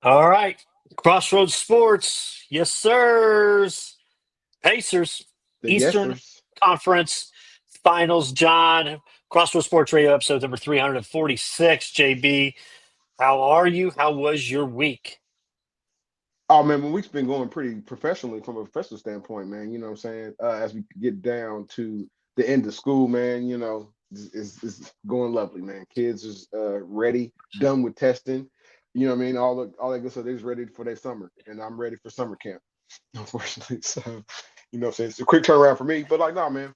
All right. Crossroads Sports. Yes, sirs. Pacers. The Eastern Yesers. Conference Finals, John. Crossroads Sports Radio episode number 346. JB, how are you? How was your week? Oh man, my week's been going pretty professionally from a professional standpoint, man. You know what I'm saying? As we get down to the end of school, man, it's going lovely, man. Kids is ready, done with testing. You know what I mean? All that good stuff. They're just ready for their summer, and I'm ready for summer camp, unfortunately. So, what I'm saying? It's a quick turnaround for me, but like, no, man.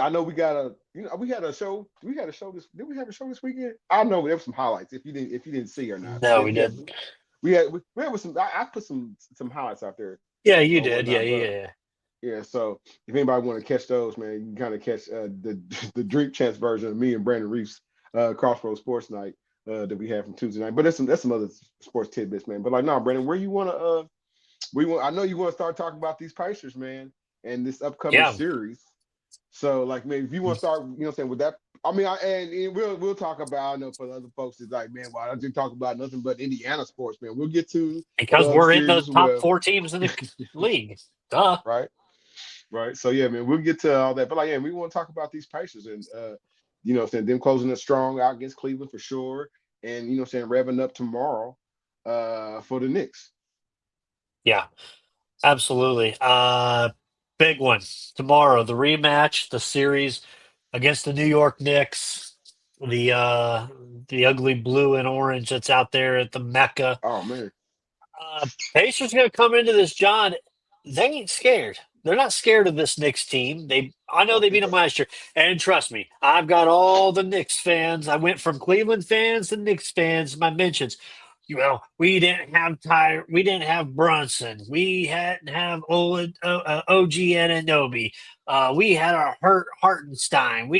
I know we had a show. We had a show this. Did we have a show this weekend? I know there were some highlights. If you didn't see or not, No, we didn't. we had some. I put some highlights out there Yeah, you or did. Yeah, whatnot. yeah, But yeah. yeah, so if anybody want to catch those, man, you can kind of catch the the drink chance version of me and Brandon Reefs Crossroads Sports Night that we had from Tuesday night. But that's some other sports tidbits, man. But like, no, Brandon, where you want to I know you want to start talking about these Pacers, man, and this upcoming Yeah. series. So, like, maybe if you want to start, saying with that, I mean, and we'll talk about. I know for the other folks, it's like, man, why don't you talk about nothing but Indiana sports, man? We'll get to Because the other we're in series the as top well, four teams in the league. Duh. right? Right. So yeah, man, we'll get to all that. But like, yeah, we want to talk about these Pacers and saying them closing it strong out against Cleveland for sure, and saying revving up tomorrow for the Knicks. Yeah, absolutely. Big one tomorrow. The rematch, the series against the New York Knicks. The uh, the ugly blue and orange that's out there at the Mecca. Oh man, Pacers gonna come into this, John. They ain't scared. They're not scared of this Knicks team. I know don't they beat think them so. last year, and trust me, I've got all the Knicks fans. I went from Cleveland fans to Knicks fans. My mentions. We didn't have we didn't have Brunson. We hadn't have OG Ananobi. We had our Hurt Hartenstein.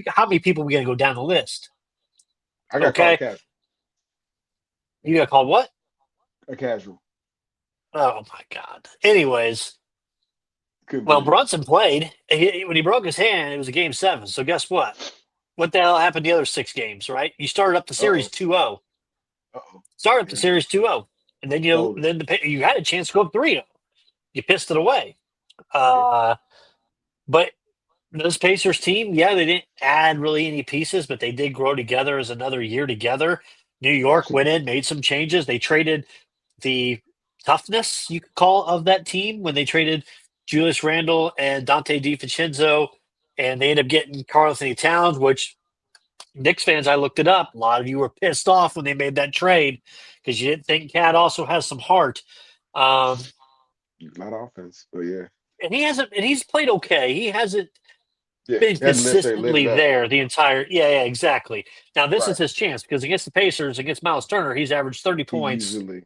How many people we gonna go down the list? I got called a Okay, casual. you got called what? A casual. Oh my God. Anyways, Couldn't well, believe it. Brunson played. When he broke his hand, it was a game seven. So guess what? What the hell happened the other six games, right? You started up the Uh series oh. 2-0. Uh oh. Started up the Yeah. series 2-0. And then Folded. you had a chance to go up 3-0. You pissed it away. Yeah. Uh, but this Pacers team, yeah, they didn't add really any pieces, but they did grow together as another year together. New York went Absolutely. in, made some changes. They traded the toughness, you could call, of that team when they traded Julius Randle and Dante DiVincenzo, and they ended up getting Karl Anthony Towns, which Knicks fans, I looked it up. A lot of you were pissed off when they made that trade because you didn't think Cat also has some heart. Um, A lot of offense, but yeah. and he's played okay. He hasn't Yeah. been Hadn't necessarily lit consistently it up. there the entire. Yeah, yeah, exactly. Now this is Right. his chance because against the Pacers, against Miles Turner, he's averaged 30 He points, usually,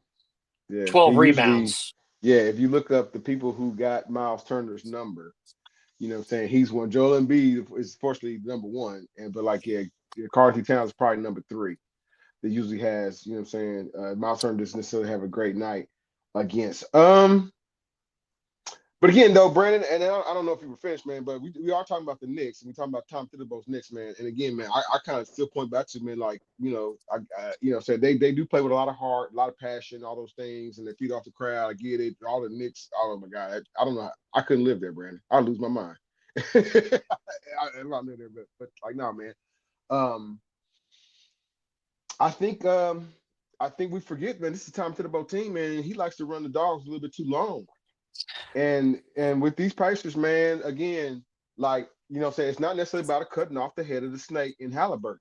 yeah. He 12 usually, rebounds. yeah. If you look up the people who got Miles Turner's number, what I'm saying? He's one. Joel Embiid is fortunately number one. But like, yeah, Karl Towns is probably number three. That usually has, what I'm saying? Miles Turner doesn't necessarily have a great night against. But again, though, Brandon, and I don't know if you were finished, man, but we are talking about the Knicks, and we talking about Tom Thibodeau's Knicks, man. And again, man, I kind of still point back to, man, like, said they do play with a lot of heart, a lot of passion, all those things, and they feed off the crowd. I get it. All the Knicks, oh my God, I don't know. I couldn't live there, Brandon. I'd lose my mind. If I live there, but like, no, man. Um, I think I think we forget, man. This is Tom Thibodeau team, man. He likes to run the dogs a little bit too long. And with these Pacers, man, again, like, what I'm saying, it's not necessarily about cutting off the head of the snake in Halliburton.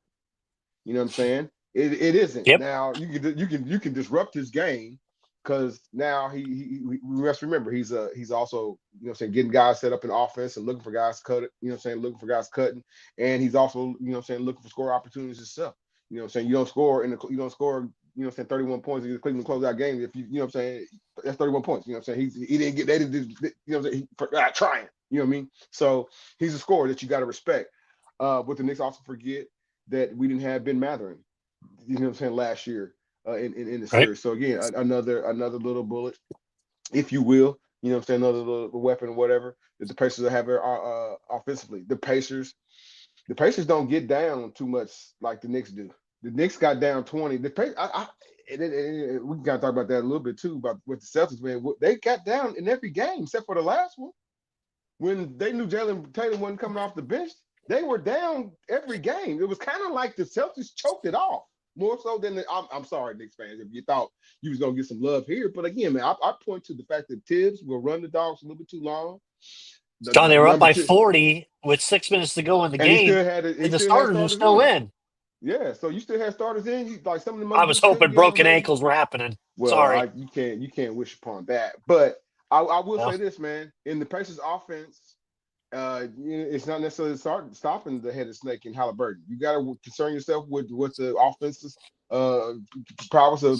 You know what I'm saying? It isn't. Yep. Now you can disrupt his game because now we must remember he's also, saying, getting guys set up in offense and looking for guys cut it, saying, looking for guys cutting, and he's also, saying, looking for score opportunities himself. Saying, you don't score, saying, 31 points in the Cleveland closeout game if I'm saying, that's 31 points. I'm saying, he didn't get, they didn't, I'm saying, trying. You know what I mean? So he's a scorer that you got to respect. But the Knicks also forget that we didn't have Ben Matherin, what I'm saying, last year in the Right. series. So again, another little bullet, if you will, what I'm saying, another little weapon or whatever that the Pacers have offensively. The Pacers don't get down too much like the Knicks do. The Knicks got down 20. we can kind of talk about that a little bit too about with the Celtics, man. They got down in every game except for the last one when they knew Jalen Tatum wasn't coming off the bench. They were down every game. It was kind of like the Celtics choked it off more so than I'm sorry, Knicks fans, if you thought you was gonna get some love here. But again, man, I point to the fact that Tibbs will run the dogs a little bit too long. John, they The were up number by two, 40 with 6 minutes to go in the and game, he and the still had starters were starters still in. in. Yeah, so you still had starters in. Like some of them I other was dudes couldn't hoping get on, broken maybe. ankles were happening. Well, Sorry. you can't wish upon that. But I will Well, say this, man. In the Pacers offense, it's not necessarily stopping the headed snake in Halliburton. You got to concern yourself with the offensive uh, prowess of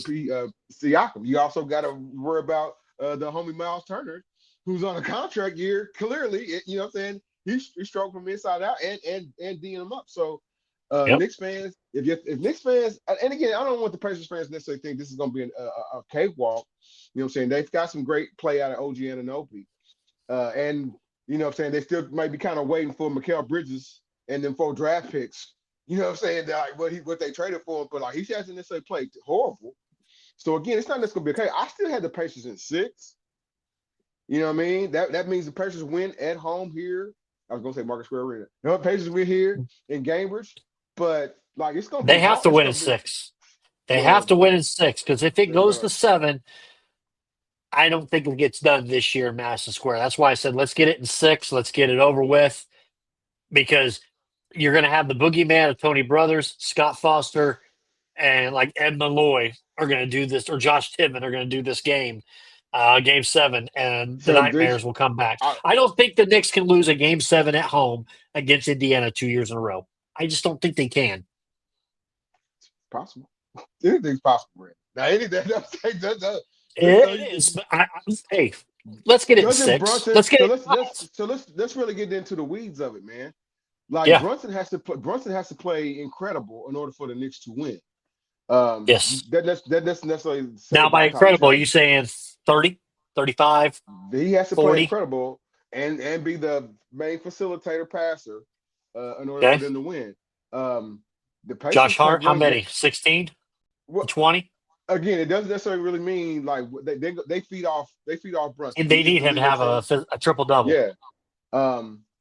Siakam. You also got to worry about the homie Miles Turner, who's on a contract year. Clearly, you know what I'm saying? He stroked from inside out and D'ing him up. So yep. Knicks fans, if Knicks fans, and again, I don't want the Pacers fans necessarily think this is going to be a cakewalk. You know what I'm saying? They've got some great play out of OG Anunoby. And you know what I'm saying? They still might be kind of waiting for Mikal Bridges and then 4 draft picks. You know what I'm saying? Like what they traded for him, but like he hasn't necessarily played horrible. So again, it's not just gonna be okay. I still had the Pacers in 6. You know what I mean? That means the Pacers win at home here. I was gonna say Market Square Arena. No, Pacers win here in Cambridge, but like it's gonna be They have hard. to It's win in gonna be 6. They have well. to win in 6 because if it They're goes gonna. to 7, I don't think it gets done this year in Madison Square. That's why I said let's get it in 6. Let's get it over with because you're going to have the boogeyman of Tony Brothers, Scott Foster, and like Ed Malloy are going to do this, or Josh Tippmann are going to do this game, game 7, and the So this, nightmares will come back. I, I don't think the Knicks can lose a game 7 at home against Indiana 2 years in a row. I just don't think they can. possible. Anything's possible, Brad. Now anything. It is, but hey, let's get it in Doesn't 6. Brunson? Let's get So it in 5. let's really get into the weeds of it, man. Like Yeah. Brunson has to play incredible in order for the Knicks to win. Yes. That doesn't necessarily say Now, by about Tommy incredible, are John. you saying 30, 35, He has to play 40? incredible and be the main facilitator passer in order for Okay. them to win. The Josh Pacers have Hart, how one game. many? 16 Well, 20? again, it doesn't necessarily really mean like they feed off Brunson. And He they is need the him to leader. have a triple double. Yeah.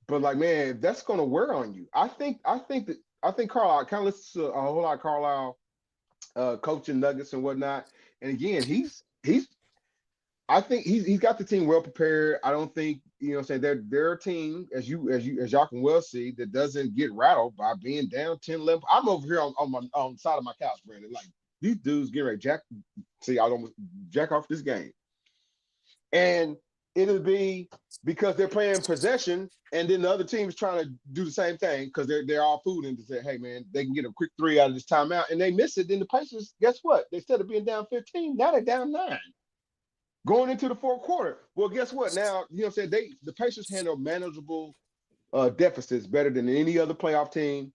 But like, man, that's gonna wear on you. I think Carlisle kind of listens to a whole lot of Carlisle coaching nuggets and whatnot. And again, I think he's got the team well prepared. I don't think you know what I'm saying they're a team as y'all can well see that doesn't get rattled by being down 10-11. I'm over here on the side of my couch, Brandon. Like these dudes get ready jack. See, I don't jack off this game. And it'll be because they're playing possession, and then the other team's trying to do the same thing because they're all food and to say, hey man, they can get a quick 3 out of this timeout, and they miss it. Then the Pacers, guess what? Instead of being down 15, now they're down 9. Going into the 4th quarter. Well, guess what? Now, you know what I'm saying? The Pacers handle manageable deficits better than any other playoff team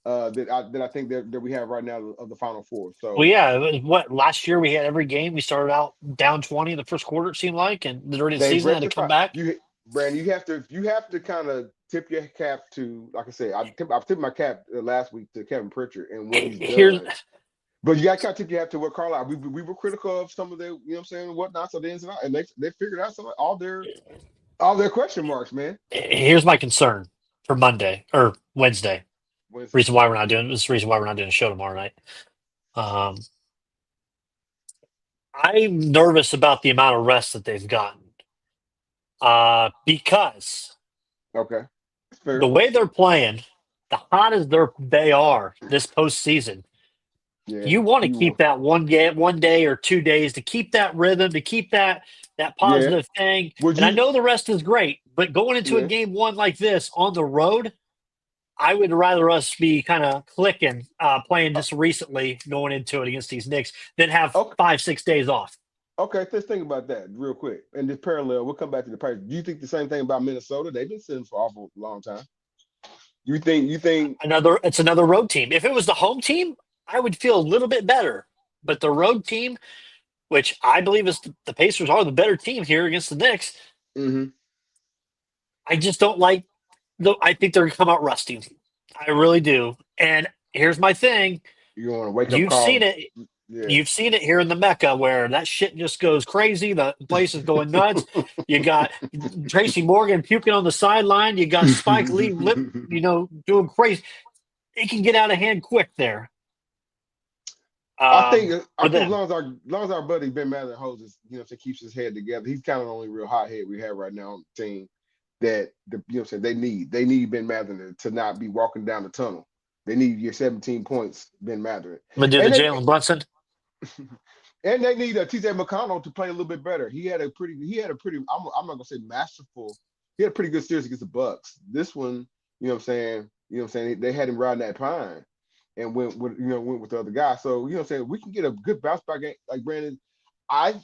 that I think that we have right now of the Final Four. Well, So yeah. What last year we had every game. We started out down 20 in the first quarter. It seemed like, and during the they've season had to come rectified. back. Brandon, you have to kind of tip your cap to, like I said, I tipped my cap last week to Kevin Pritchard and what he's Here's done. But you got to kind of tip your hat to what Carlisle. We were critical of some of their, you know what I'm saying, whatnot, so the ins and outs, and they figured out some all their question marks, man. here's my concern for Monday or Wednesday. Wednesday. Reason why we're not doing this. Reason why we're not doing a show tomorrow night. Um, I'm nervous about the amount of rest that they've gotten. Because Okay, the fair. way they're playing, the hot as they are this postseason, Yeah, you want to you. keep that 1 day or 2 days to keep that rhythm, to keep that Yeah. positive thing. Would And I you? know the rest is great, but going into a Yeah. game 1 like this on the road, I would rather us be kind of clicking, playing Uh, just recently going into it against these Knicks than have okay. 5-6 days off. Okay. Let's think about that real quick. And this parallel, we'll come back to the Pacers. Do you think the same thing about Minnesota? They've been sitting for awful long time. You think? It's another road team. If it was the home team, I would feel a little bit better. But the road team, which I believe is the Pacers are the better team here against the Knicks, Mm-hmm. I just don't like. I think they're going to come out rusty. I really do. And here's my thing: You want to wake up you've seen call? it. Yeah. You've seen it here in the Mecca where that shit just goes crazy. The place is going nuts. You got Tracy Morgan puking on the sideline. You got Spike Lee doing crazy. It can get out of hand quick there. I think I For think them. as long as our buddy Ben Mather holds his, keeps his head together, he's kind of the only real hothead we have right now on the team that they need Ben Mather to not be walking down the tunnel. They need your 17 points, Ben Mather. I'm gonna do the And they Jalen Brunson. and they need TJ McConnell to play a little bit better. I'm not gonna say masterful. He had a pretty good series against the Bucks. This one, they had him riding that pine and went with the other guy. So, we can get a good bounce back game. Like Brandon, I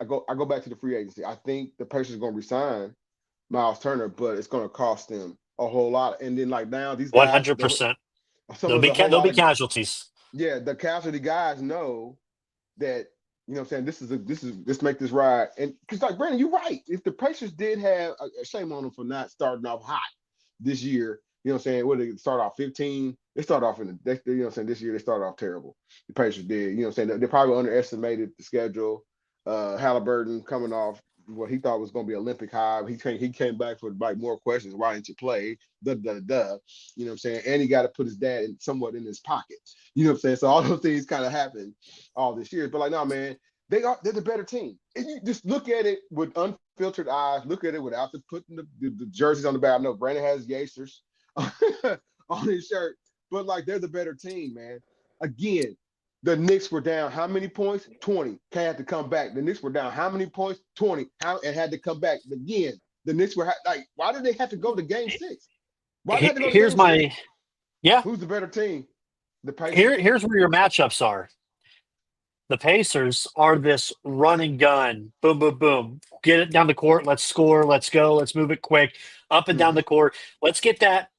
I go back to the free agency. I think the Pacers are gonna resign Miles Turner, but it's gonna cost them a whole lot. And then like now these One guys, hundred percent. some There'll of be the whole there'll lot be of casualties. the casualty guys know that this make this ride. And because like Brandon, you're right. If the Pacers did have a shame on them for not starting off hot this year, what did they start off 15? They start off this year they started off terrible. The Pacers did, they probably underestimated the schedule. Halliburton coming off what he thought was going to be Olympic high. He came back for like more questions. Why didn't you play? Duh, duh, duh. And he got to put his dad somewhat in his pocket. So all those things kind of happened all this year. But like, no, man, they're the better team. And you just look at it with unfiltered eyes. Look at it without putting the jerseys on the back. I know Brandon has Yacers on his shirt, but like they're the better team, man. Again, the Knicks were down how many points? 20. Had to come back. The Knicks were down how many points? 20. And had to come back. Again, the Knicks were like, why did they have to go to game 6? Why did they have to go to Here's game 6? my yeah. Who's the better team? The Pacers. Here's where your matchups are. The Pacers are this run and gun, boom, boom, boom. Get it down the court. Let's score. Let's go. Let's move it quick, up and down Mm-hmm. the court. Let's get that.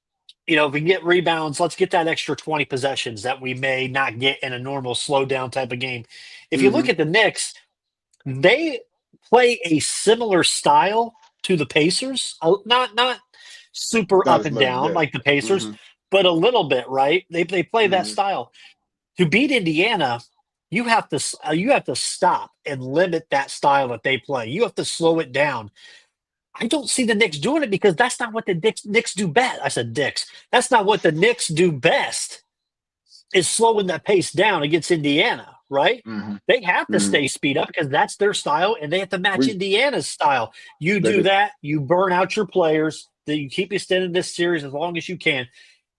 If we can get rebounds, let's get that extra 20 possessions that we may not get in a normal slow down type of game. If you Mm-hmm. look at the Knicks, they play a similar style to the Pacers. Not super Not up as and much as down that. like the Pacers, Mm-hmm. but a little bit, right? They play that Mm-hmm. style. To beat Indiana, you have to stop and limit that style that they play. You have to slow it down. I don't see the Knicks doing it because that's not what the Knicks do best. I said Dicks. That's not what the Knicks do best. Is slowing that pace down against Indiana, right? Mm-hmm. They have to Mm-hmm. stay speed up because that's their style, and they have to match We Indiana's style. You they do do. that, you burn out your players. That you keep extending this series as long as you can.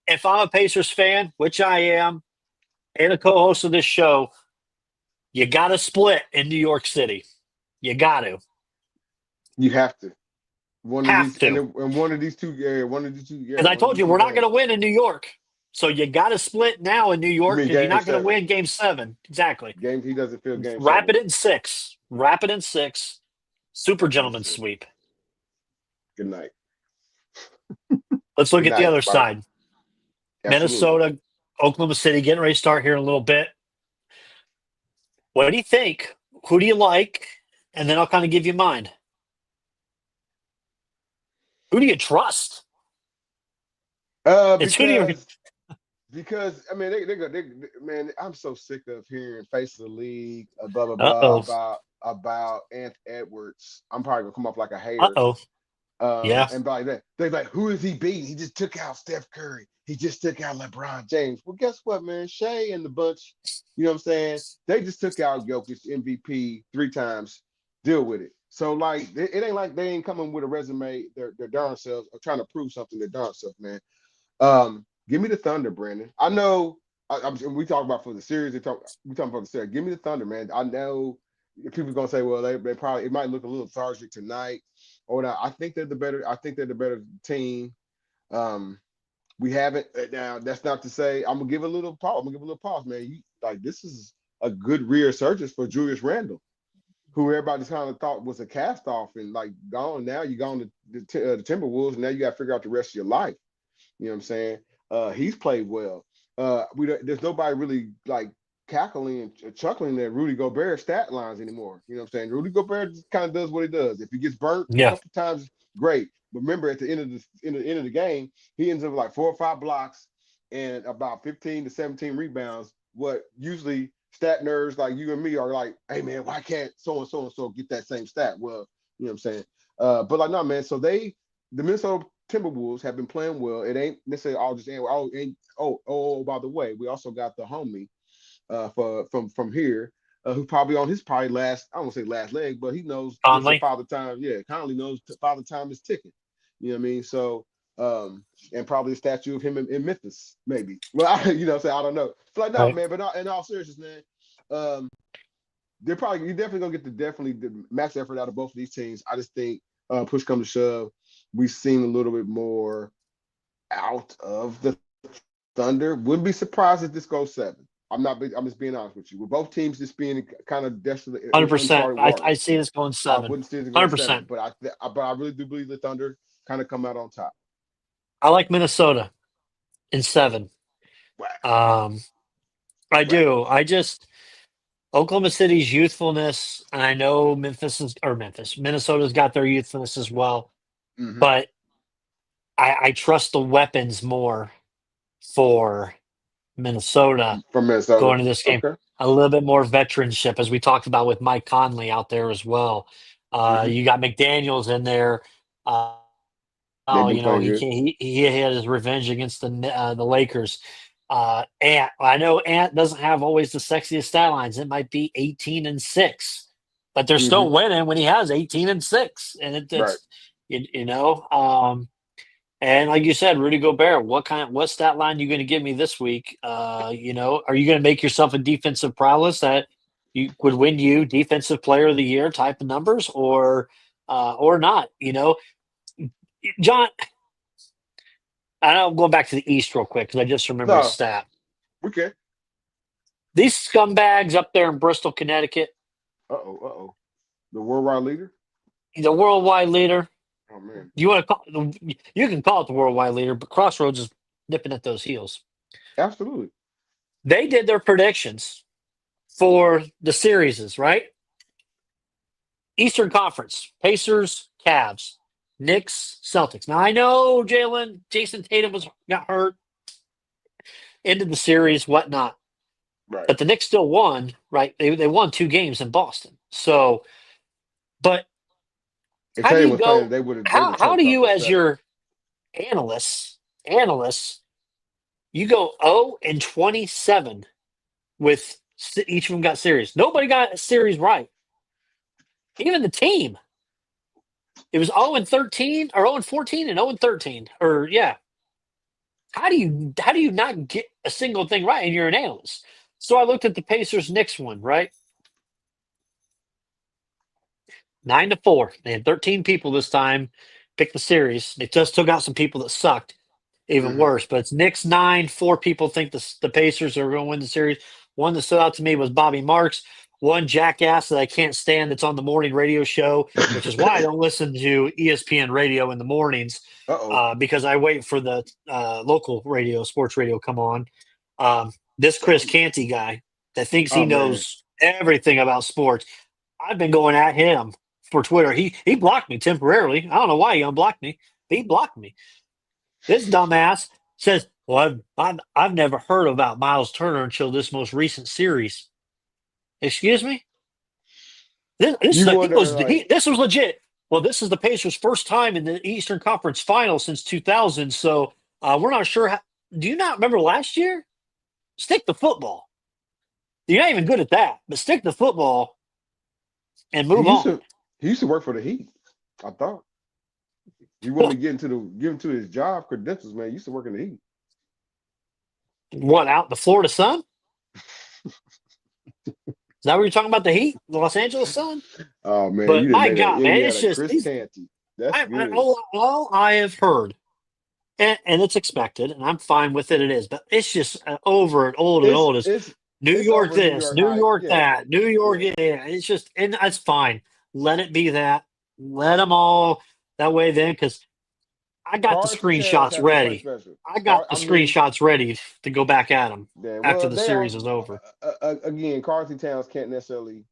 If I'm a Pacers fan, which I am, and a co-host of this show, you got to split in New York City. You got to You have to. One of have these to, and one of these two one of these two because I one of told these you two we're not going games. to win in New York. So you got to split now in New You York mean because you're game not going to 7? win Game 7. Exactly. He doesn't feel game Wrap 7. it in 6. Wrap it in 6. Super gentleman Understood. sweep. Good night. Let's look Good at the night, other Spark. side. Absolutely. Minnesota, Oklahoma City, getting ready to start here in a little bit. What do you think? Who do you like? And then I'll kind of give you mine. Who do you trust? It's who do you? Because I mean man, I'm so sick of hearing face of the league, blah blah Uh blah oh. about Ant Edwards. I'm probably gonna come off like a Uh hater. oh. Yeah. And by that, they're like, who is he beating? He just took out Steph Curry. He just took out LeBron James. Well, guess what, man? Shea and the bunch, you know what I'm saying? They just took out Jokic MVP 3 times. Deal with it. So, like, it ain't like they ain't coming with a resume, their darn selves, or trying to prove something their darn self, man. Give me the Thunder, Brandon. I know we talk about for the series. We talking about the series. Give me the Thunder, man. I know people are gonna say, well, they probably it might look a little lethargic tonight. Or not. I think they're the better. I think they're the better team. We haven't now. That's not to say I'm gonna give a little pause. I'm gonna give a little pause, man. This is a good resurgence for Julius Randle, who everybody kind of thought was a cast off and like gone. Now you're gone to the Timberwolves. And now you got to figure out the rest of your life. You know what I'm saying? He's played well. There's nobody really like cackling and chuckling at Rudy Gobert stat lines anymore. You know what I'm saying? Rudy Gobert just kind of does what he does. If he gets burnt a Yeah. couple times, great. But remember, at the end of the game, he ends up with like 4 or 5 blocks and about 15 to 17 rebounds. What usually stat nerds like you and me are like, hey man, why can't and so get that same stat? Well, you know what I'm saying? But like, no, man. So the Minnesota Timberwolves have been playing well. It ain't necessarily all just by the way, we also got the homie for from here, who probably on his probably last, I don't say last leg, but he knows, you know, Conley. father time. Yeah, Conley knows father time is ticking. You know what I mean? So, and probably a statue of him in Memphis, maybe. Well, you know, what I'm saying, I don't know. But like, no, Right. man. But in all seriousness, man, um, you're definitely gonna get the max effort out of both of these teams. I just think, push come to shove, we've seen a little bit more out of the Thunder. Wouldn't be surprised if this goes seven. I'm just being honest with you. With both teams just being kind of desolate, 100%. uncharted I waters, see this going I 7. wouldn't see it going seven. 100%. But I really do believe the Thunder kind of come out on top. I like Minnesota in 7. Wax, Um, I wax. do. I just Oklahoma City's youthfulness, and I know Minnesota's got their youthfulness as well, Mm-hmm. but I trust the weapons more for Minnesota From Minnesota. going to this game. Okay. A little bit more veteranship, as we talked about with Mike Conley out there as well. Mm-hmm. You got McDaniels in there. Uh, They've Oh, been playing good. he had his revenge against the Lakers. Ant, I know Ant doesn't have always the sexiest stat lines. It might be 18-6, but they're Mm-hmm. still winning when he has 18-6, and Right. it's you know. And like you said, Rudy Gobert, what stat line you going to give me this week? Are you going to make yourself a defensive prowess that you would win you defensive player of the year type of numbers, or not? John, I know I'm going back to the East real quick because I just remembered a No, stat. we can. These scumbags up there in Bristol, Connecticut, Uh-oh. Uh-oh. The worldwide leader? the worldwide leader. Oh man. You want to call? You can call it the worldwide leader, but Crossroads is nipping at those heels. Absolutely. They did their predictions for the series, right? Eastern Conference: Pacers, Cavs, Knicks, Celtics. Now I know Jason Tatum got hurt, ended the series, whatnot, Right. but the Knicks still won, right? They won 2 games in Boston. So, but If how do Tatum you was playing, go? they would have How do choked off you, that as seven. your analysts, you go 0-27 with each of them got series. Nobody got a series right. Even the team. It was 0-13 or 0-14 and 0-13. Or yeah. How do you not get a single thing right and you're an analyst? So I looked at the Pacers Knicks one, right? 9-4. They had 13 people this time pick the series. They just took out some people that sucked. Even Mm-hmm. worse. But it's Knicks 9. 4 people think the Pacers are going to win the series. One that stood out to me was Bobby Marks. One jackass that I can't stand that's on the morning radio show, which is why I don't listen to ESPN radio in the mornings Uh-oh. because I wait for the local radio, sports radio, come on. This Chris Canty guy that thinks he Oh man. knows everything about sports. I've been going at him for Twitter. He blocked me temporarily. I don't know why he unblocked me, but he blocked me. This dumbass says, "Well, I've never heard about Miles Turner until this most recent series." Excuse me. You wonder like, This was legit. Well, this is the Pacers' first time in the Eastern Conference Finals since 2000. So we're not sure. Do you not remember last year? Stick to football. You're not even good at that, but stick to football and he move used on. to he used to work for the Heat. I thought. You want me to give him to his job credentials, man. He used to work in the Heat. What, out the Florida Sun? Is that what you're talking about? The Heat, the Los Angeles Sun? Oh man, But you didn't my make that. God, Yeah, man, you had it's a just Chris these. Canty. That's good. All I have heard, and it's expected, and I'm fine with it. It is, but it's just over and old and It's old. Is it's New it's York over New this, York New high. York Yeah, that, New York, yeah. yeah. It's just, and that's fine. Let it be that. Let them all that way then, because I got the Carson Towns screenshots hasn't played ready. special. I got the I mean, screenshots ready to go back at them yeah. after Well, the they series are is over. again. Carson Towns can't necessarily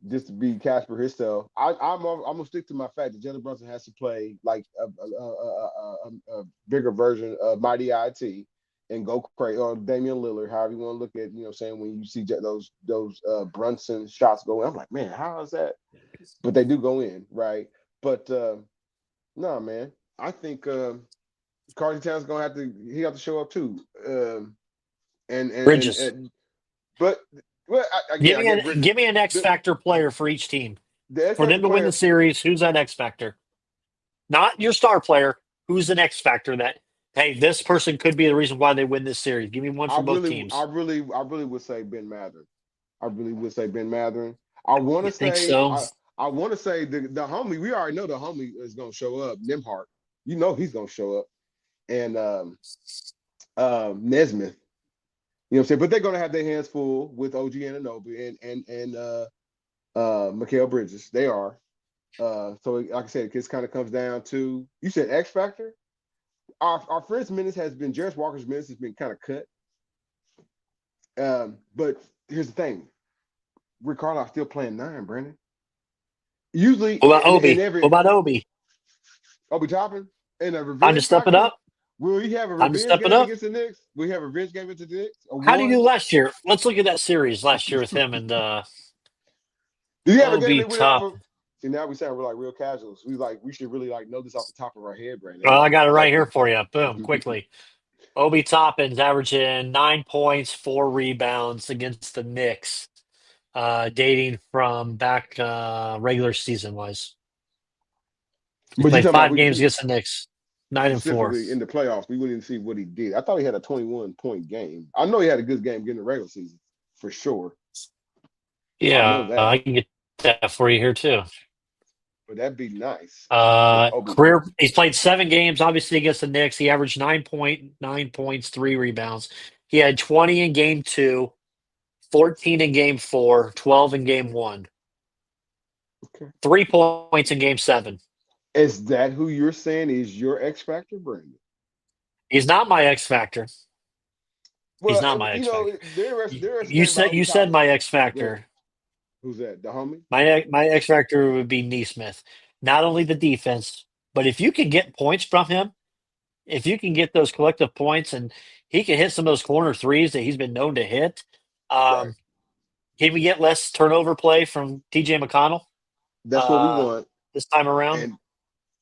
just be Casper himself. I'm gonna stick to my fact that Jalen Brunson has to play like a bigger version of Mighty IT. and go crazy. Or Damian Lillard, however you want to look at, saying when you see those Brunson shots go in, I'm like, man, how is that? But they do go in, right? But no, man, I think Carter Towns gonna have to show up too. Bridges. But well, again, I get Bridges. Give me an X The factor player for each team. the X For Factor them to win the player, series, who's that X factor? Not your star player. Who's the X factor that, hey, this person could be the reason why they win this series? Give me one I for both really, I teams. really, I really would say Ben Mathurin. I really would say Ben Mathurin. I want You to think say so? I want to say the homie. We already know the homie is gonna show up. Nimhart, he's gonna show up, and Nesmith. You know what I'm saying? But they're gonna have their hands full with OG Anunoby and Mikal Bridges. They are. So like I said, it kind of comes down to you said X Factor. Our first minutes has been Jarris Walker's minutes has been kind of cut. But here's the thing: Rick Carlisle still playing nine, Brandon. Usually What about in Obi? What every about Obi? Obi Toppin in a Time to revenge step it factor, up. will he have a Time to revenge step it game up. against the Knicks? Will he have a revenge game against the Knicks? A How did he do one? last year? Let's look at that series last year with him and Did he have a game Obi that went off Top. of? See, now we sound we're like real casuals. We should really like know this off the top of our head, Brandon. Well, I got it right Like here for you. Boom, quickly. Obi Toppin's averaging 9 points, 4 rebounds against the Knicks, dating from back regular season wise. He but you played talking about 5 games against the Knicks, 9-4. specifically in the playoffs, we wouldn't even see what he did. I thought he had a 21-point game. I know he had a good game getting the regular season for sure. I know Yeah, that, I can get that for you here too. but that'd be nice if Obi. Career, he's played 7 games, obviously against the Knicks. He averaged 9 points, 3 rebounds. He had 20 in game two, 14 in game four, 12 in game one, Okay, 3 points in game seven. is that who you're saying is your X factor, Brandon? He's not my X factor. He's Well, not my you X know, factor. there is You thing about said Obi you said Toppin. my X Go ahead. factor. Who's that? The homie? My X factor would be Neesmith. Not only the defense, but if you can get points from him, if you can get those collective points, and he can hit some of those corner threes that he's been known to hit. Right. Um, can we get less turnover play from TJ McConnell That's what we uh, want. this time around?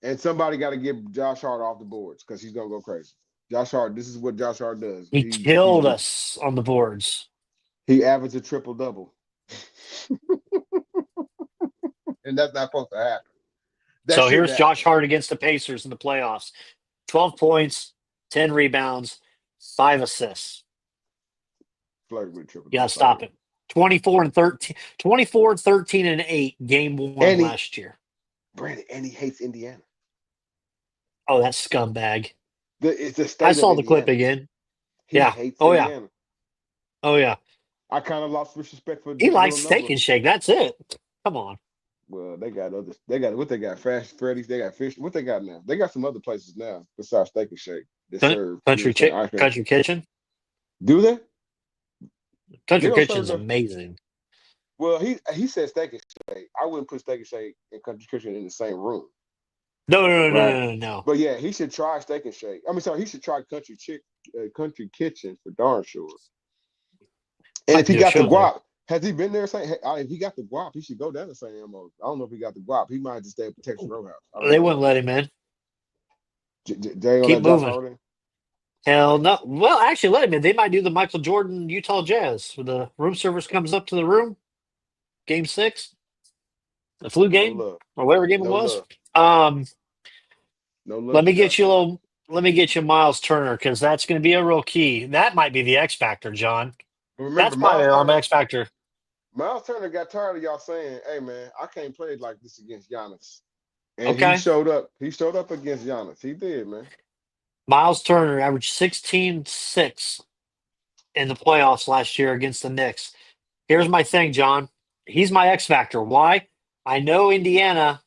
And somebody got to get Josh Hart off the boards because he's gonna go crazy. Josh Hart. This is what Josh Hart does. He killed us on the boards. He averaged a triple double, and that's not supposed to happen. That So shouldn't here's Josh happen. Hart against the Pacers in the playoffs: 12 points, 10 rebounds, 5 assists. Flirting with triple You got double. to stop it. 24 and 13, 24, 13 and 8 game one And he, last year. Brandon, and he hates Indiana. Oh, that scumbag. It's the I state of saw the clip Indiana. again. He Yeah. hates Oh, yeah. Indiana. Oh, yeah. I kind of lost respect for He likes Steak Villanova. and Shake. That's it. Come on. Well, they got others. They got what they got. Fast Freddy's. They got fish. What they got now? They got some other places now besides Steak and Shake that serve. Ice cream. Country Kitchen. Do they? They Country don't serve Kitchen's the. amazing. Well, he said Steak and Shake. I wouldn't put Steak and Shake and Country Kitchen in the same room, No, no, no, no, right? no, no, no. But yeah, he should try Steak and Shake. I mean, sorry, he should try Country Kitchen for darn sure. And Might if he do a got the show there. guap, has he been there? Saying, hey, if he got the guap, he should go down to St. Elmo's. I don't know if he got the guap. He might just stay at Protection Row House. I don't They know wouldn't though. let him in. They gonna Keep let Josh moving. Hart in? Hell no. Well, actually, let him in. They might do the Michael Jordan Utah Jazz, where the room service comes up to the room. Game 6, the flu No game, love. or whatever game it No was. love. Um, No love let to me get Josh you a Hart. little. Let me get you Miles Turner because that's going to be a real key. That might be the X factor, John. But remember, That's my X factor. Miles Turner got tired of y'all saying, "Hey man, I can't play like this against Giannis." And he Okay. showed up. He showed up against Giannis. He did, man. Miles Turner averaged 16-6 in the playoffs last year against the Knicks. Here's my thing, John. He's my X factor. Why? I know Indiana.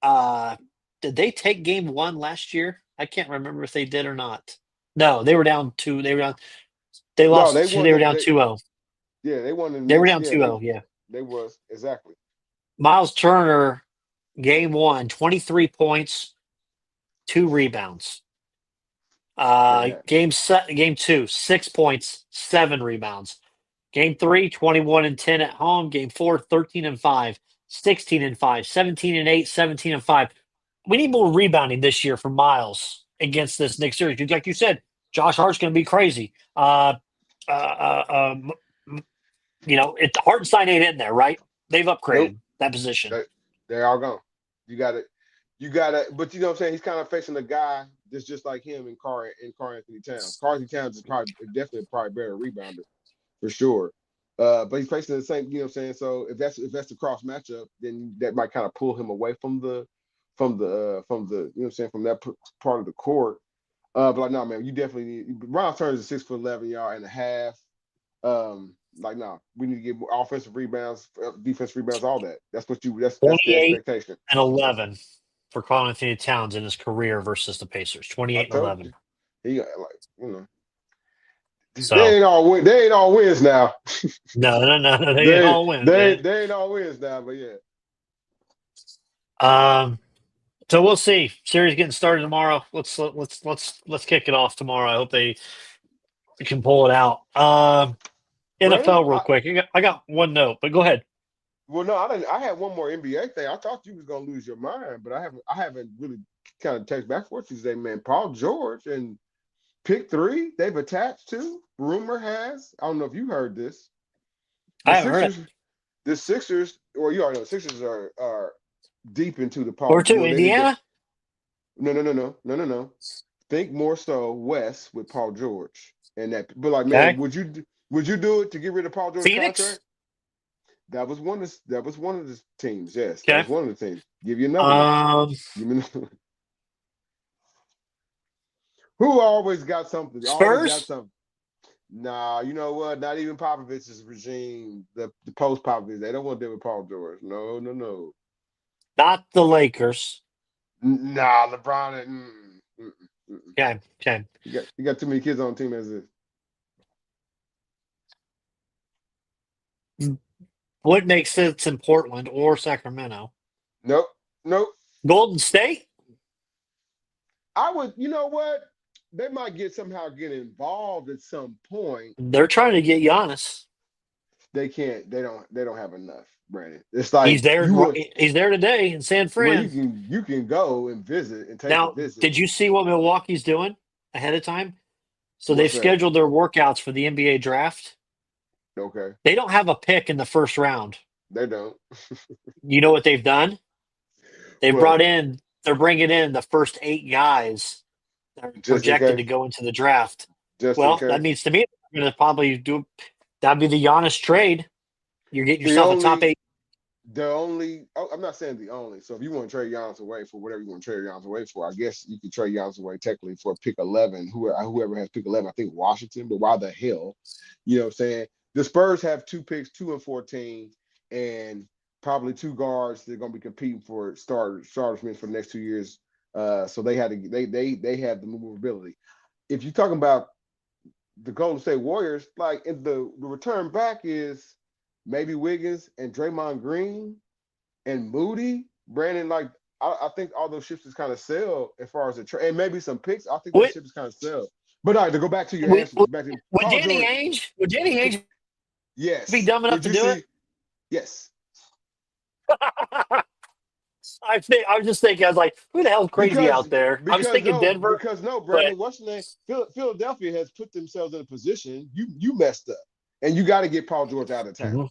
Uh, did they take game one last year? I can't remember if they did or not. No, they were down two. They were down. They No, lost they two. won They were the down 2-0. yeah, they won the They were Knicks. down Yeah, 2-0. Yeah. they was exactly. Miles Turner, game one, 23 points, 2 rebounds. Yeah. Game 2, 6 points, 7 rebounds. Game 3, 21 and 10 at home. Game 4, 13 and 5, 16 and 5, 17 and 8, 17 and 5. We need more rebounding this year from Miles against this Knicks series. Like you said, Josh Hart's going to be crazy. Uh, uh, um, Hartenstein ain't in there, right? They've Nope. upgraded that position. They, they're all gone. You got it. You got to, but you know what I'm saying? He's kind of facing a guy that's just like him in Carl Anthony Towns. Carl Anthony Towns is definitely better rebounder for sure. But he's facing the same, you know what I'm saying? So if that's the cross matchup, then that might kind of pull him away from the you know what I'm saying, from that part of the court. But like, no, man, you definitely need. Ron Turner's a 6'11" yard and a half. Like, no, we need to get more offensive rebounds, defensive rebounds, all that. That's what you. That's the 28 expectation. and 11 for Carl Anthony Towns in his career versus the Pacers. I 28 and told you, 11. he like, you know, So, they ain't all wins now. no, they ain't all win, man. They ain't all wins now. But yeah, Um, so we'll see. Series getting started tomorrow. Let's kick it off tomorrow. I hope they can pull it out. Brandon. NFL real quick. I got one note, but go ahead. Well, no, I didn't. I had one more NBA thing. I thought you was gonna lose your mind, but I haven't really kind of text back for you today, man. Paul George and pick 3, they've attached to. Rumor has. I don't know if you heard this. The I haven't heard it. Sixers. The Sixers, or you already know, the Sixers are deep into the Or Paul. to Well, they need to. Indiana. No. Think more so West with Paul George and that. But like, man, Okay. would you do it to get rid of Paul George's Phoenix. contract? That was one of the teams. Yes, that Okay. was one of the teams. Give you another one. Um, Give me who always got something. Always got Spurs. something. Nah, you know what? Not even Popovich's regime, the post Popovich, they don't want to deal with Paul George. No. Not the Lakers. Nah, LeBron. Mm. Okay. Okay. You got too many kids on the team as is. What makes sense in Portland or Sacramento? Nope. Golden State. I would. You know what? They might somehow get involved at some point. They're trying to get Giannis. They can't. They don't have enough, Brandon. It's He's like there. you would. He's there today in San Well, Fran. you can go and visit and take a Now, visit. did you see what Milwaukee's doing ahead of time? So they've What's that? scheduled their workouts for the NBA draft. Okay, They don't have a pick in the first round. they don't. You know what they've done? They've What? brought in. They're bringing in the first 8 guys that are Just in projected case. to go into the draft. Just in Well, that case. means to me they're going to probably do. That'd be the Giannis trade. You're getting The yourself a top only 8. The only, oh, I'm not saying the only. So if you want to trade Giannis away for whatever you want to trade Giannis away for, I guess you could trade Giannis away technically for pick 11. Whoever has pick 11, I think Washington. But why the hell? You know what I'm saying? The Spurs have 2 picks, 2 and 14, and probably 2 guards. They're going to be competing for starters for the next 2 years. So they had to they have the movability. If you're talking about the Golden State Warriors, like the return back is maybe Wiggins and Draymond Green and Moody, Brandon. Like I think all those ships is kind of sell as far as the trade, and maybe some picks. I think that Would, ship is kind of sell. But all right, to go back to your would, answer, would, back to would Paul Danny George. Ainge? Would Danny Ainge be Yes. dumb enough Would to you do it? see? Yes. I was just thinking. I was like, who the hell's crazy Because out there? I was because thinking no Denver, because no but Brandon, what's the name? Philadelphia has put themselves in a position you messed up, and you got to get Paul George out of town. Mhm.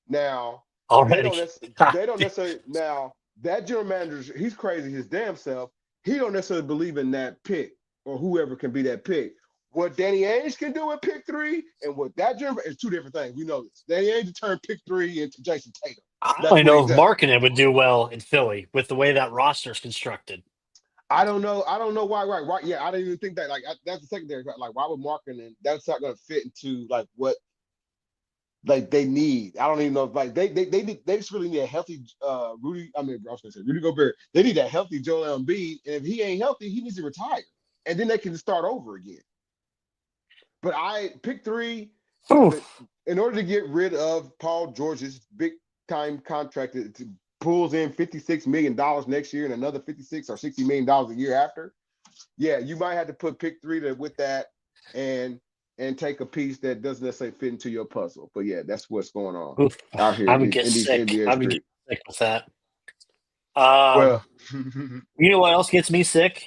Now Already. they don't necessarily now that general manager, he's crazy his damn self. He don't necessarily believe in that pick or whoever can be that pick. What Danny Ainge can do at pick 3 and what that general is 2 different things. We know this. Danny Ainge turned pick 3 into Jason Tatum. I That's don't what he know if does. Markkinen would do well in Philly with the way that roster's constructed. I don't know. I don't know why. Right. Yeah, I didn't even think that. Like that's the secondary. Like why would Markin and that's not going to fit into like what like they need. I don't even know if like they just really need a healthy Rudy. I mean, I was going to say Rudy Gobert. They need a healthy Joel Embiid, and if he ain't healthy, he needs to retire, and then they can start over again. But I pick 3 in order to get rid of Paul George's big time contract. It pulls in $56 million next year and another 56 or $60 million a year after. yeah, you might have to put pick 3 with that and take a piece that doesn't necessarily fit into your puzzle. But yeah, that's what's going on Oof, out here I in would these get sick. NBA I would get streets. sick with that. Well, You know what else gets me sick?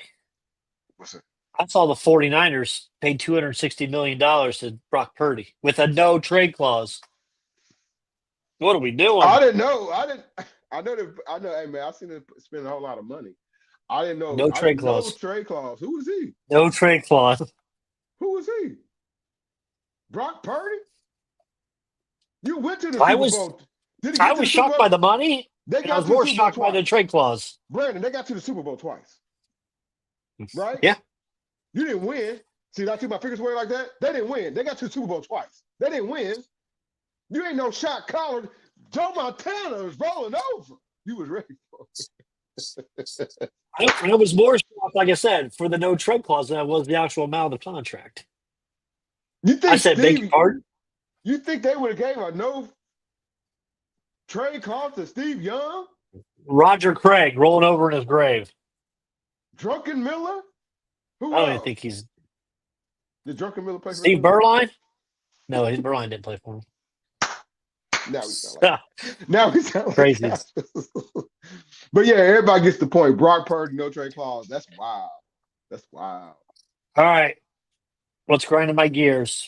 what's it? I saw the 49ers paid $260 million to Brock Purdy with a no trade clause. What are we I doing? didn't know. I didn't. I know that. I know. Hey man, I seen them spend a whole lot of money. I didn't know. No I trade didn't know clause. trade clause. Who was he? No trade clause. Who was he? Brock Purdy? You went to the I Super was Bowl. Did he I get to was the Super shocked by Bowl? the money, They and I got was to the more Super Bowl shocked by the twice. trade clause. Brandon, they got to the Super Bowl twice, right? Yeah. You didn't win. See, I took my fingers away like that. They didn't win. They got to the Super Bowl twice. They didn't win. You ain't no shot caller. Joe Montana is rolling over. You was ready for it. I was more shocked, like I said, for the no trade clause than I was the actual amount of the contract. You I think said, beg your Steve? pardon? You think they would have gave a no trade clause to Steve Young, Roger Craig rolling over in his grave. Drunken Miller? I Who don't even else? think he's Did Drunken Miller play for Steve anybody? Berline. No, Berline didn't play for him. Now we sound like now we sound like Crazy. assholes. But yeah, everybody gets the point. Brock Purdy, no trade clause. That's wild. That's wild. All right. What's grinding my gears?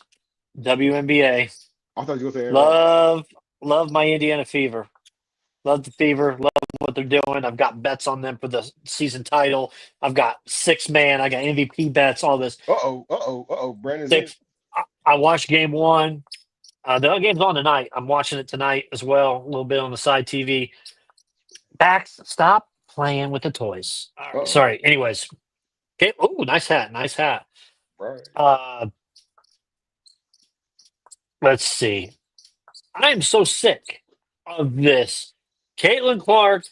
WNBA. I thought you were gonna say Aaron Rodgers. Love my Indiana Fever. Love the Fever. Love what they're doing. I've got bets on them for the season title. I've got 6-man. I got MVP bets. All this. Brandon's in. Six. I watched game one. The game's on tonight. I'm watching it tonight as well. A little bit on the side TV. Bax, stop playing with the toys. All right, sorry. Anyways. Okay. Oh, nice hat. Nice hat. Right. Let's see. I am so sick of this Caitlin Clark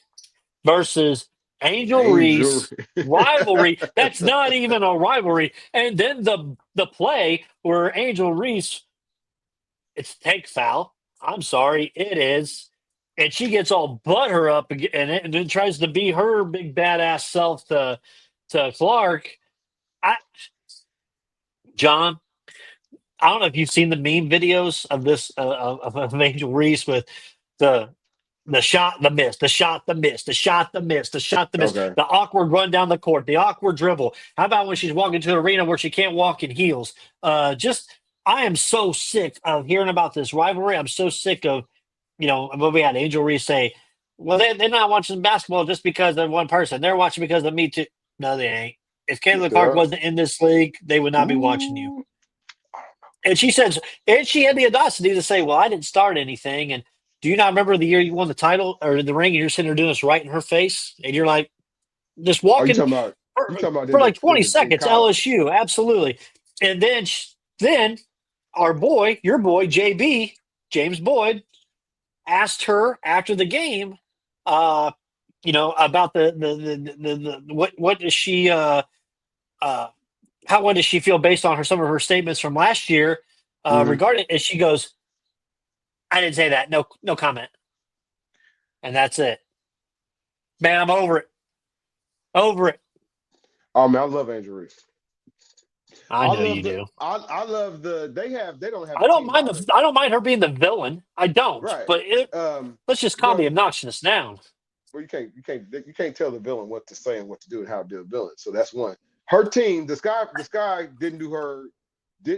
versus Angel Angel. Reese rivalry. That's not even a rivalry. And then the play where Angel Reese, it's take foul. I'm sorry, it is. And she gets all butt her up and then tries to be her big badass self to Clark. John, I don't know if you've seen the meme videos of this of Angel Reese with the the shot, the miss, the shot, the miss, the shot, the miss, the shot, the miss, Okay. the awkward run down the court, the awkward dribble. How about when she's walking to the arena where she can't walk in heels? I am so sick of hearing about this rivalry. I'm so sick of, what we had Angel Reese say, well, they're not watching basketball just because of one person. They're watching because of me too. No, they ain't. If Yes, Caitlin they Clark are. wasn't in this league, they would not be watching you. Ooh. And she says, and she had the audacity to say, well, I didn't start anything. And do you not remember the year you won the title or the ring and you're sitting there doing this right in her face? And you're like, just Oh, walking you talking about for like 20 in seconds, college. LSU, absolutely. And then our boy, your boy, JB, James Boyd, asked her after the game, about what does she, what does she feel based on some of her statements from last year Mm-hmm. regarding? And she goes, "I didn't say that. No, no comment." And that's it. Man, I'm over it. Over it. Oh man, I love Angel Reese. I know you do. I love they don't have I a don't team mind motto. I don't mind her being the villain. I don't. Right. But let's just calm Well, the obnoxiousness down. well, you can't tell the villain what to say and what to do and how to do a villain. So that's one. Her team, the sky didn't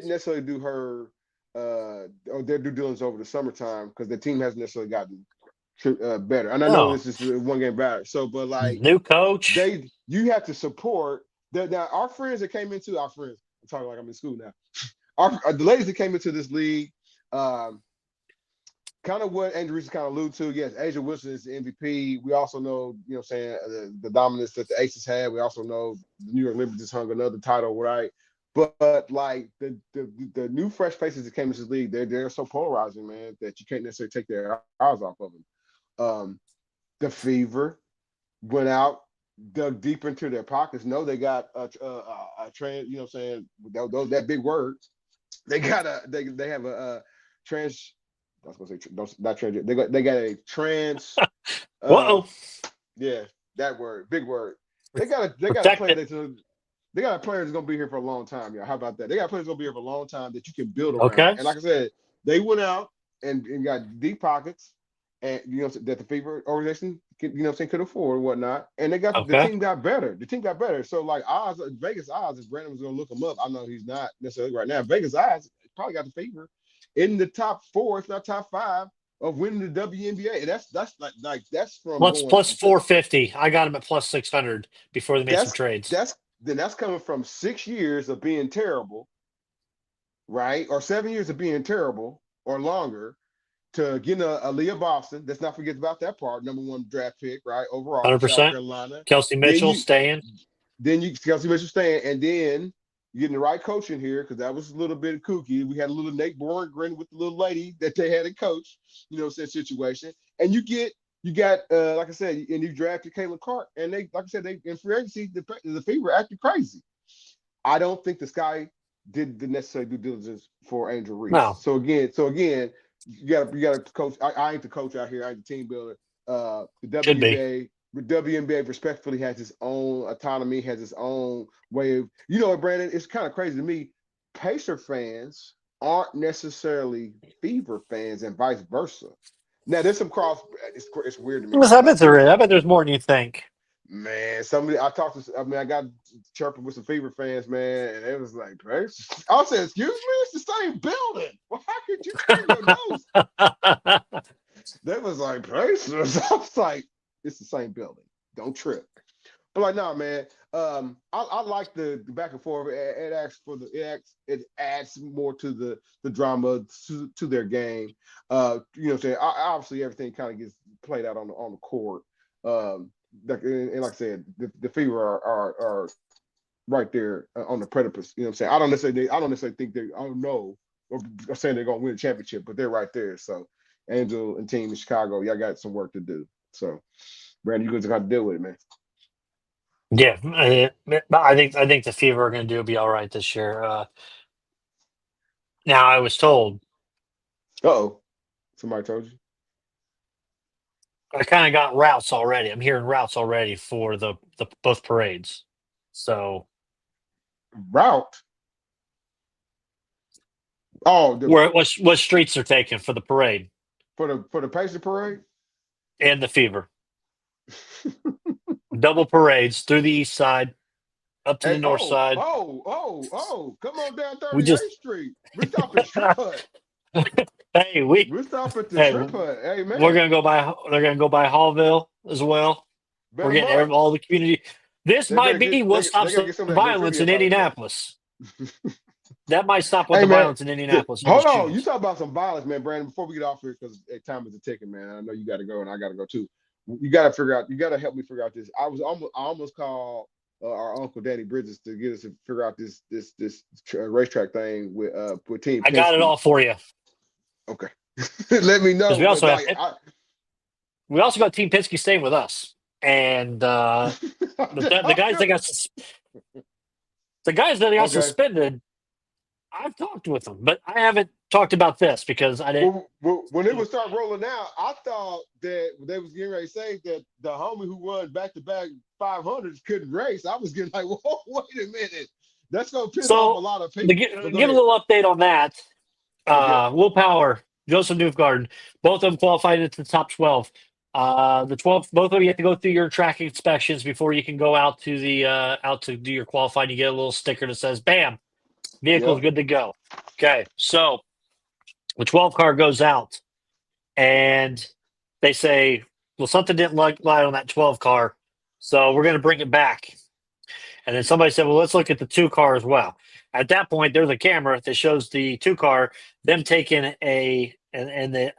necessarily do her or their due diligence over the summertime because the team hasn't necessarily gotten better. And I know No. this is one game batter. So, but like New coach. you have to support that. Now, our friends that came into our friends. I'm talking like I'm in school now. The ladies that came into this league, kind of what Andrew Reese kind of alluded to. Yes, Asia Wilson is the MVP. We also know, the dominance that the Aces had. We also know the New York Liberty just hung another title, right? But like the new fresh faces that came into this league, they're so polarizing, man, that you can't necessarily take their eyes off of them. The Fever went out, dug deep into their pockets. No, they got a trans. You know what I'm saying? That big word. They got they have a trans. I was gonna say not trans. They got a trans. Whoa. Yeah, that word, big word. They got a Protect player it. they got players that's gonna be here for a long time, y'all. How about that? They got players gonna be here for a long time that you can build around. Okay. And like I said, they went out and got deep pockets, and that the Fever organization could afford and whatnot. And they got the Okay. team got better. The team got better. So like odds, Vegas odds, if Brandon was gonna look them up, I know he's not necessarily right now. Vegas odds probably got the Fever in the top four, if not top five, of winning the WNBA. And that's like that's from Plus going plus 450. I got him at plus 600 before they made some that's trades. that's coming from 6 years of being terrible, right? Or 7 years of being terrible or longer to getting a Leah Boston. Let's not forget about that part. Number one draft pick, right? Overall from South 100%. Carolina. Kelsey Then Mitchell you staying. then you Kelsey Mitchell staying, and then you getting the right coach in here because that was a little bit kooky. We had a little Nate Borngren with the little lady that they had a coach, said situation. And you got like I said, and you drafted Caitlin Clark, and they like I said, they in free agency the Fever acted crazy. I don't think the Sky did the necessary due diligence for Angel Reese. No, So again, you got to coach. I ain't the coach out here. I ain't the team builder. The should be. WNBA respectfully has its own autonomy, has its own way of. Brandon, it's kind of crazy to me. Pacer fans aren't necessarily Fever fans, and vice versa. Now there's some cross. It's weird to me Yes, because I like bet there is. I bet there's more than you think. man, somebody I talked to. I mean, I got chirping with some Fever fans, man, and it was like, Pace. I said, "Excuse me, it's the same building. Well, how could you turn your nose?" They was like, Pacers. I was like, "It's the same building. Don't trip." But like, no, man. I like the back and forth. It adds more to the drama to their game. What I'm saying? Obviously, everything kind of gets played out on the court. And like I said, the Fever are right there on the precipice. You know what I'm saying? I don't necessarily think they. I don't know or saying they're gonna win a championship, but they're right there. So Angel and team in Chicago, y'all got some work to do. So Brandon, you guys got to deal with it, man. Yeah, I think the Fever are going to be all right this year. Now I was told Oh, somebody told you. I kind of got routes already. I'm hearing routes already for the both parades. So Route. Oh, the where what streets are taken for the parade for the Pacer parade. and the Fever double parades through the east side up to Hey, the north oh, side. oh, oh, oh! Come on down We 38th just Street. We stop at Trip Hut. hey we We stop at the hey Trip Hut. Hey, we're man, gonna go by. They're gonna go by Hallville as well. We're bet them getting up. all the community. This They better might be get what they stops gotta the get some of that violence graffiti in up out of there. Indianapolis. That might stop with Hey, the man, violence in Indianapolis and the hold on. You shootings. talk about some violence, man, Brandon. Before we get off here, because time is a ticking, man. I know you got to go, and I got to go too. You got to figure out. You got to help me figure out this. I almost called our uncle Danny Bridges to get us to figure out this racetrack thing with Team I got it Penske. all for you Okay, let me because know. we But also have like, I, we also got Team Penske staying with us, and the guys that got the guys that got okay. suspended. I've talked with them, but I haven't talked about this because I didn't. Well, when it would start rolling out, I thought that they was getting ready to say that the homie who won back-to-back 500s couldn't race. I was getting like, whoa, wait a minute. That's going to piss off a So lot of to people. But go give a ahead. little update on that, Okay. Will Power, Joseph Newgarden, both of them qualified into the top 12. The 12, both of them, you have to go through your track inspections before you can go out to the out to do your qualifying. You get a little sticker that says "Bam, vehicle's Yep. good to go." Okay, so the 12 car goes out, and they say, "Well, something didn't lie on that 12 car, so we're going to bring it back." And then somebody said, "Well, let's look at the two car as well." At that point, there's a camera that shows the two car, them taking and the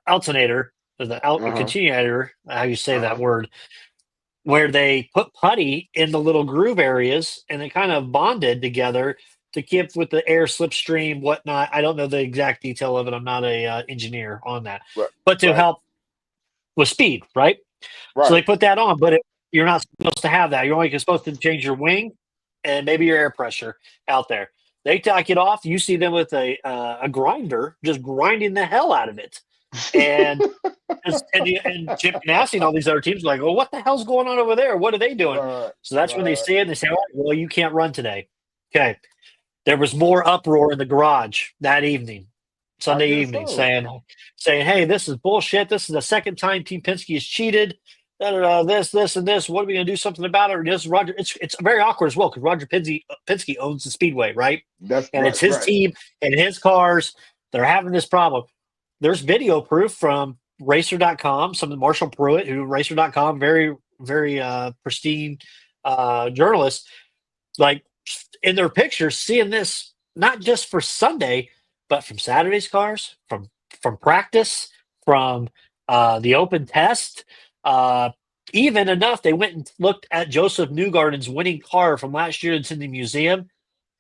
alternator, or the Uh-huh. continuator, how you say that Uh-huh. word, where they put putty in the little groove areas and they kind of bonded together to keep with the air slipstream, whatnot. I don't know the exact detail of it. I'm not a engineer on that, Right. but to Right. help with speed, right? So they Right. put that on, but you're not supposed to have that. You're only supposed to change your wing and maybe your air pressure out there. They take it off. You see them with a grinder just grinding the hell out of it. And and Chip Ganassi and all these other teams are like, well, what the hell's going on over there? What are they doing? Right, So that's when they right. see it and they say, all right, well, you can't run today. Okay. There was more uproar in the garage that evening, I Sunday guess evening, so. saying, "Hey, this is bullshit. This is the second time Team Penske has cheated. Da, da, da, this, and this. What are we going to do something about it?" Or this Roger. It's very awkward as well because Roger Penske owns the speedway, right? That's And it's right, his right. team and his cars that are having this problem. There's video proof from Racer.com, some of Marshall Pruitt, who Racer.com, very very pristine journalist, like in their pictures, seeing this not just for Sunday, but from Saturday's cars, from practice, from the open test, uh, even enough they went and looked at Joseph Newgarden's winning car from last year that's in the museum,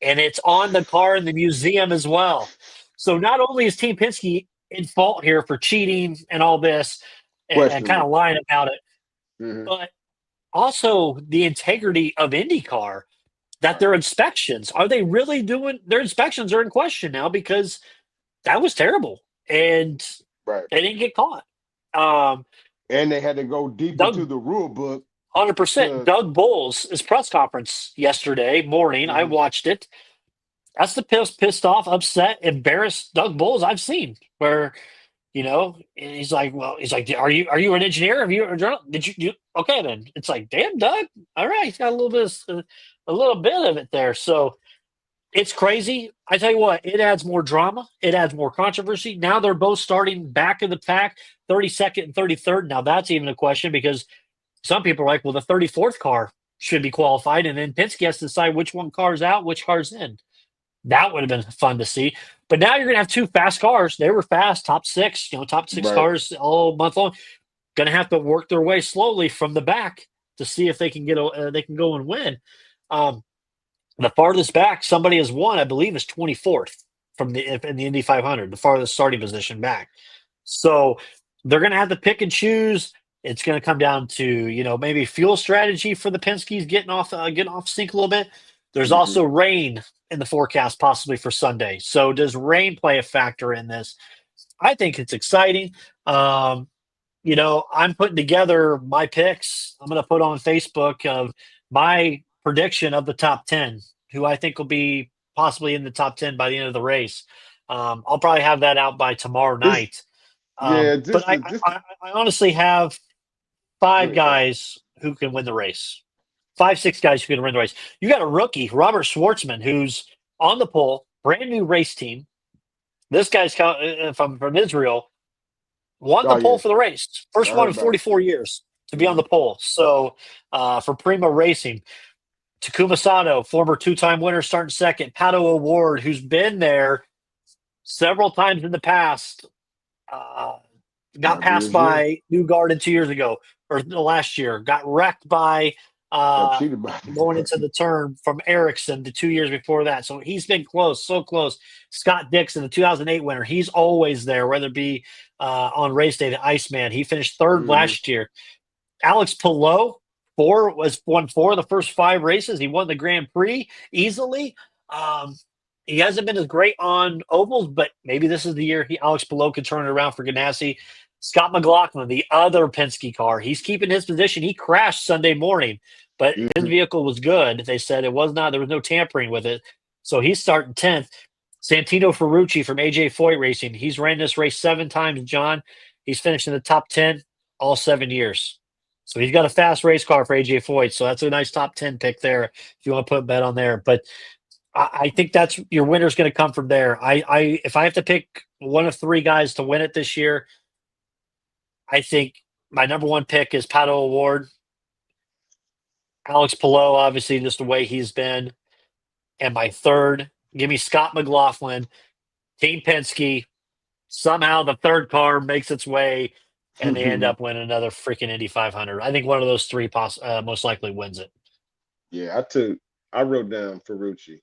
and it's on the car in the museum as well. So not only is Team Penske in fault here for cheating and all this and kind Questionable. of lying about it, Hmm. but also the integrity of IndyCar, that Right, their inspections are they really doing their inspections are in question now because that was terrible and right. they didn't get caught. Um, And they had to go deep into Doug, the rule book 100%. to. Doug Bowles' his press conference yesterday morning, I Hmm. watched it. That's the pissed off, upset, embarrassed Doug Bowles I've seen. Where and he's like, well, he's like, are you an engineer? Have you a journal? Did you okay then? It's like, damn, Doug. All right, he's got a little bit of it there. So it's crazy. I tell you what, it adds more drama. It adds more controversy. Now they're both starting back of the pack, 32nd and 33rd. Now that's even a question because some people are like, well, the 34th car should be qualified, and then Penske has to decide which one car's out, which car's in. That would have been fun to see. But now you're going to have two fast cars. They were fast, top six, top six Right. cars all month long. Going to have to work their way slowly from the back to see if they can they can go and win. Um, the farthest back somebody has won, I believe, is 24th from in the Indy 500, the farthest starting position back. So they're going to have to pick and choose. It's going to come down to maybe fuel strategy for the Penske's getting off sync a little bit. There's Hmm. also rain in the forecast possibly for Sunday. So does rain play a factor in this? I think it's exciting. I'm putting together my picks. I'm going to put on Facebook of my prediction of the top 10, who I think will be possibly in the top 10 by the end of the race. I'll probably have that out by tomorrow It's night. yeah, But I honestly have go five ahead, sorry. guys who can win the race. Five, six guys who can win the race. You got a rookie, Robert Schwartzman, who's on the pole, brand new race team. This guy's from Israel, won the Oh pole yeah, for the race. I First one heard in about it. 44 years to be on Hmm. the pole. So for Prima Racing, Takuma Sato, former two-time winner, starting second. Pato O'Ward, who's been there several times in the past, uh, got Might be passed this year. by New Garden 2 years ago or the last year. Got wrecked by Got uh, cheated by. going into the turn from Ericsson the 2 years before that. So he's been close, so close. Scott Dixon, the 2008 winner, he's always there, whether it be on race day, the Iceman. He finished third Hmm. last year. Alex Pillow, won four of the first five races. He won the Grand Prix easily. Um, he hasn't been as great on ovals, but maybe this is the year Alex Pillow can turn it around for Ganassi. Scott McLaughlin, the other Penske car, he's keeping his position. He crashed Sunday morning, but his Hmm. vehicle was good. They said it was not. There was no tampering with it, so he's starting 10th. Santino Ferrucci from AJ Foyt Racing. He's ran this race 7 times, John. He's finished in the top 10 all 7 years. So he's got a fast race car for AJ Foyt. So that's a nice top 10 pick there if you want to put a bet on there. But I think that's your winner's going to come from there. If I have to pick one of three guys to win it this year, I think my number one pick is Pato Award. Alex Pillow, obviously, just the way he's been. And my third, give me Scott McLaughlin, Team Penske. Somehow the third car makes its way and they end up winning another freaking Indy 500. I think one of those three most likely wins it. Yeah, I wrote down Ferrucci.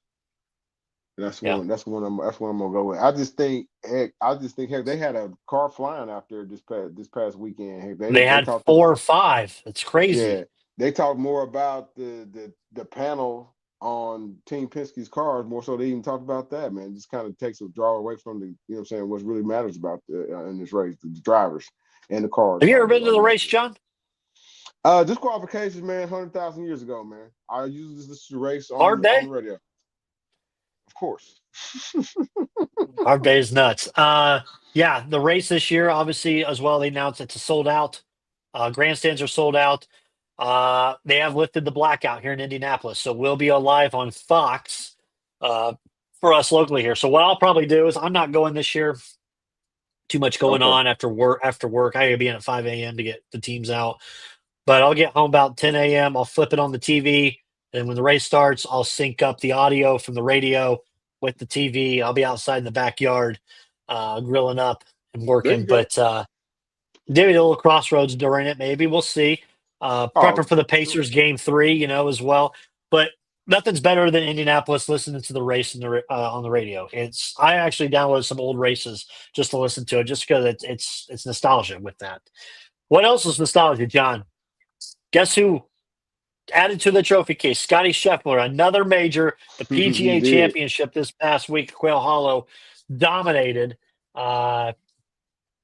That's Yeah. one. That's one I'm gonna go with. I just think. Heck, heck, they had a car flying out there this past weekend. Heck, they They they had talked. 4 or 5. It's Yeah, crazy. they talked more about the panel. on Team Penske's cars more so they even talked about that, man. Just kind of takes a draw away from the, what really matters about in this race, the drivers and the cars Have you ever been to the race, naturally. John? This qualifications, man, 100,000 years ago, man. I used this race Hard on the day? radio, of course. Hard day is nuts. Yeah, the race this year, obviously, as well, they announced it's a sold out. Grandstands are sold out. They have lifted the blackout here in Indianapolis, so we'll be live on Fox uh, for us locally here. So what I'll probably do is I'm not going this year. Too much going Okay, on after work. After work, I gotta be in at 5 a.m. to get the teams out. But I'll get home about 10 a.m. I'll flip it on the TV, and when the race starts, I'll sync up the audio from the radio with the TV. I'll be outside in the backyard, grilling up and there you working. go. But maybe a little crossroads during it. Maybe we'll see. Prepping Oh, for the sure. Pacers game 3, as well. But nothing's better than Indianapolis listening to the race on the radio. I actually downloaded some old races just to listen to it, just because it's nostalgia with that. What else is nostalgia, John? Guess who added to the trophy case? Scotty Scheffler, another major, the He PGA did. Championship this past week. Quail Hollow dominated uh,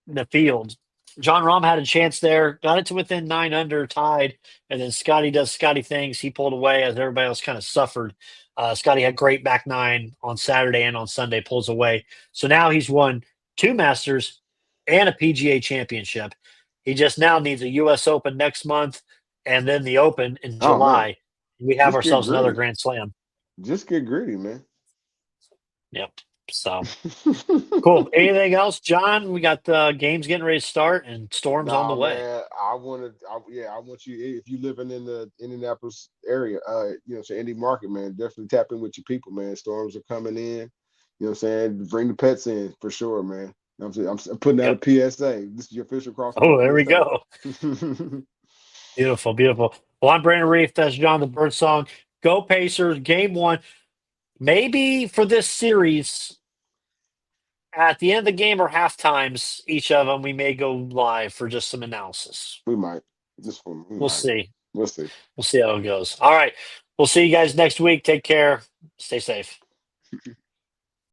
the field. John Rahm had a chance there, got it to within 9 under, tied, and then Scotty does Scotty things. He pulled away as everybody else kind of suffered. Scotty had great back nine on Saturday and on Sunday, pulls away. So now he's won 2 Masters and a PGA Championship. He just now needs a U.S. Open next month and then the Open in Oh man, July. We have just get ourselves another greedy. Grand Slam. Just get greedy, man. Yep. So cool. Anything else, John? We got the games getting ready to start and storms on the Nah, way. man. I want you if you living in the Indianapolis area, so Indy market, man, definitely tap in with your people, man. Storms are coming in. You know what I'm saying? Bring the pets in for sure, man. I'm putting out a Yep. PSA. This is your official Oh, crossover there we PSA. go. Beautiful, beautiful. Well, I'm Brandon Reef. That's John the Bird Song. Go Pacers. Game 1. Maybe for this series, at the end of the game or half times, each of them, we may go live for just some analysis. We might. This one, we We'll might. see. We'll see. We'll see how it goes. All right. We'll see you guys next week. Take care. Stay safe.